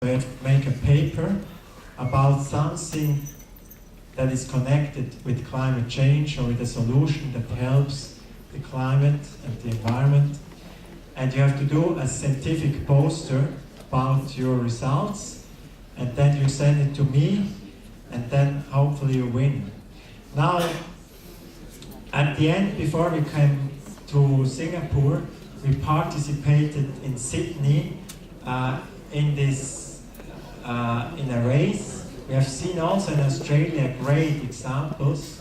make a paper about something that is connected with climate change or with a solution that helps the climate and the environment. And you have to do a scientific poster about your results, and then you send it to me, and then hopefully you win. Now, at the end, before we came to Singapore, we participated in Sydney in a race. We have seen also in Australia great examples.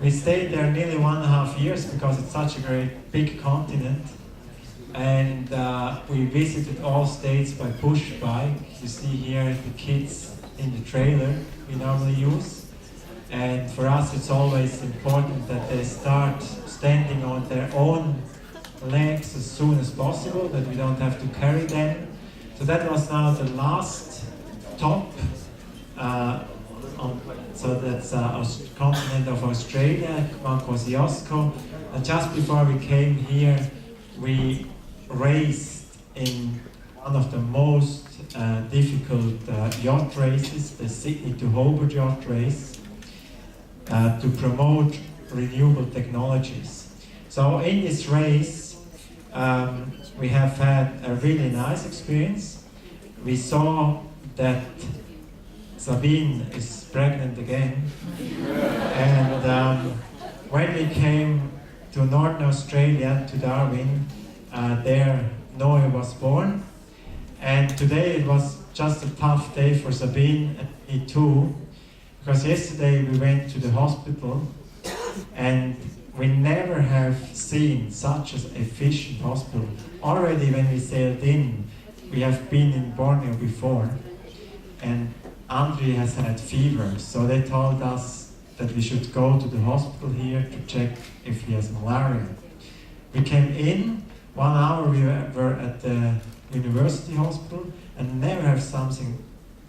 We stayed there nearly 1.5 years because it's such a great big continent, and we visited all states by push bike. You see here the kids in the trailer we normally use, and for us it's always important that they start standing on their own legs as soon as possible, that we don't have to carry them. So that was now the last top. So that's continent of Australia, Mount Kosciuszko. And just before we came here, we raced in one of the most difficult yacht races, the Sydney to Hobart yacht race, to promote renewable technologies. So in this race, we have had a really nice experience. We saw that Sabine is pregnant again, and when we came to Northern Australia, to Darwin, there Noe was born, and today it was just a tough day for Sabine and me too, because yesterday we went to the hospital, and we never have seen such an efficient hospital. Already when we sailed in, we have been in Borneo before, and Andre has had fever, so they told us that we should go to the hospital here to check if he has malaria. We came in, 1 hour we were at the university hospital, and never have something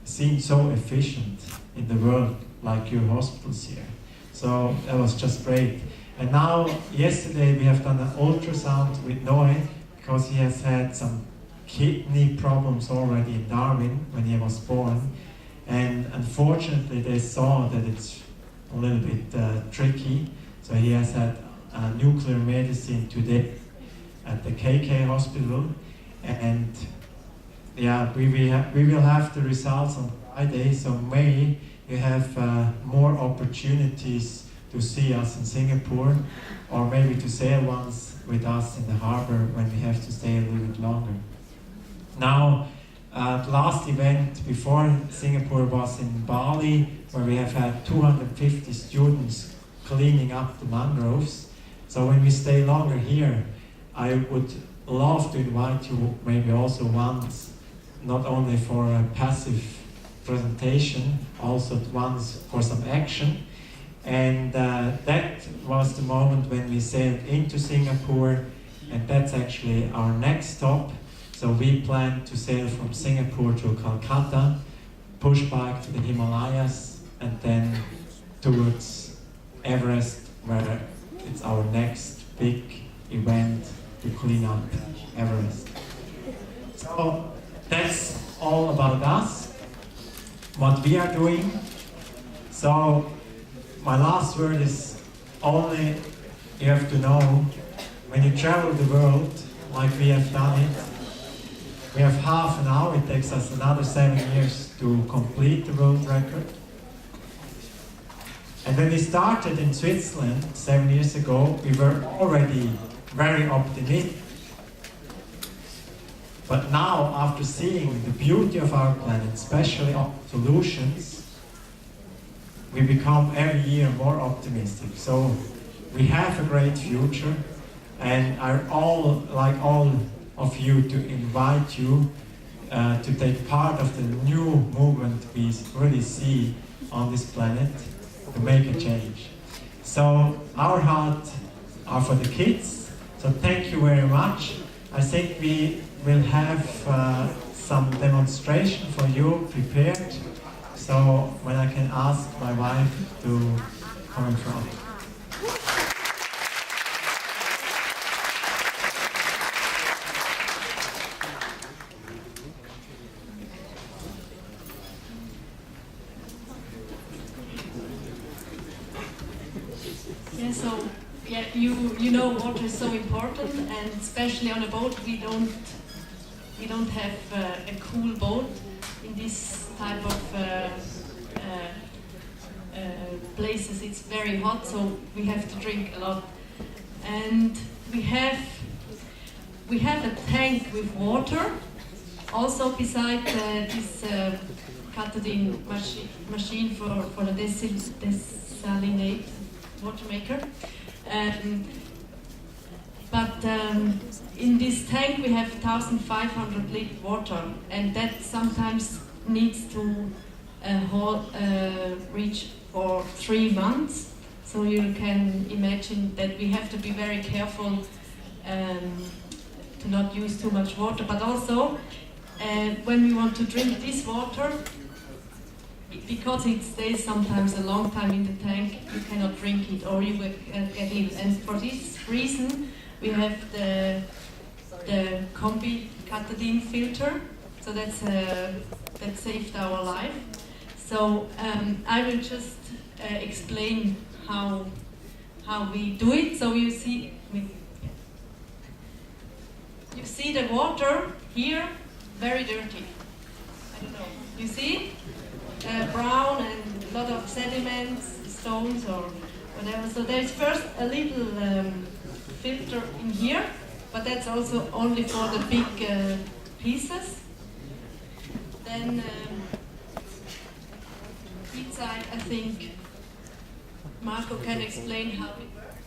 seen so efficient in the world like your hospitals here. So that was just great. And now, yesterday we have done an ultrasound with Noe, because he has had some kidney problems already in Darwin when he was born. And unfortunately they saw that it's a little bit tricky. So he has had nuclear medicine today at the KK hospital. And yeah, we will have the results on Friday, so May you have more opportunities to see us in Singapore, or maybe to sail once with us in the harbor when we have to stay a little bit longer. Now, the last event before Singapore was in Bali, where we have had 250 students cleaning up the mangroves. So when we stay longer here, I would love to invite you maybe also once, not only for a passive presentation, also once for some action. And that was the moment when we sailed into Singapore, and that's actually our next stop. So we plan to sail from Singapore to Calcutta, push back to the Himalayas, and then towards Everest, where it's our next big event to clean up Everest. So that's all about us, what we are doing. So my last word is only you have to know, when you travel the world like we have done it, we have half an hour, it takes us another 7 years to complete the world record. And when we started in Switzerland 7 years ago, we were already very optimistic. But now, after seeing the beauty of our planet, especially of solutions, we become every year more optimistic. So we have a great future, and I all of you to invite you to take part of the new movement we really see on this planet to make a change. So our heart are for the kids, so thank you very much. I think we will have some demonstration for you prepared, so when I can ask my wife to come in front. Yeah, so yeah, you know water is so important, and especially on a boat we don't have a cool boat in this type of places. It's very hot, so we have to drink a lot, and we have a tank with water. Also beside this Catadin machine for the desalinate water maker. But in this tank we have 1,500 liter water, and that sometimes needs to reach for 3 months. So you can imagine that we have to be very careful to not use too much water, but also when we want to drink this water, because it stays sometimes a long time in the tank, you cannot drink it or you will get ill. And for this reason, we have the Combi Catadin filter. So that saved our life. So I will just explain how we do it. So you see the water here, very dirty. I don't know. You see? Brown and a lot of sediments, stones or whatever. So there's first a little filter in here, but that's also only for the big pieces. Then inside, I think Marco can explain how it works.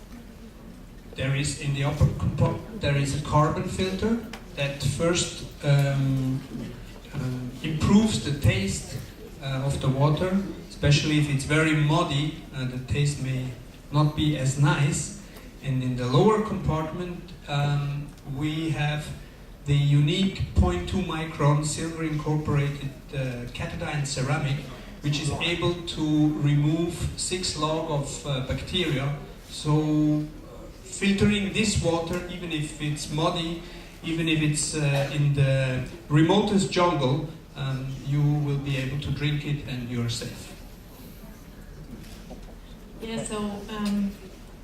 There is in the upper compartment there is a carbon filter that first improves the taste of the water, especially if it's very muddy, the taste may not be as nice. And in the lower compartment we have the unique 0.2 micron silver incorporated Catadin ceramic, which is able to remove 6 log of bacteria. So filtering this water, even if it's muddy, even if it's in the remotest jungle, you will be able to drink it and you're safe. Yeah, so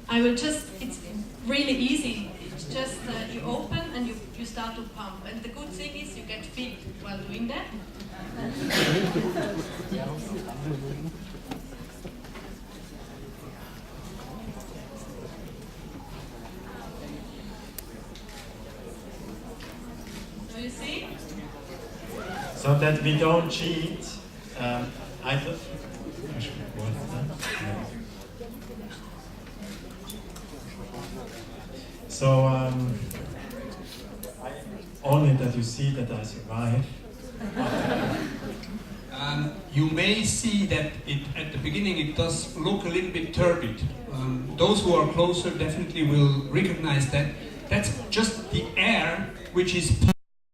I will just, it's really easy. It's just you open and you start to pump. And the good thing is you get fit while doing that. So you see? So that we don't cheat, So only that you see that I survive. You may see that at the beginning it does look a little bit turbid. Those who are closer definitely will recognize that. That's just the air which is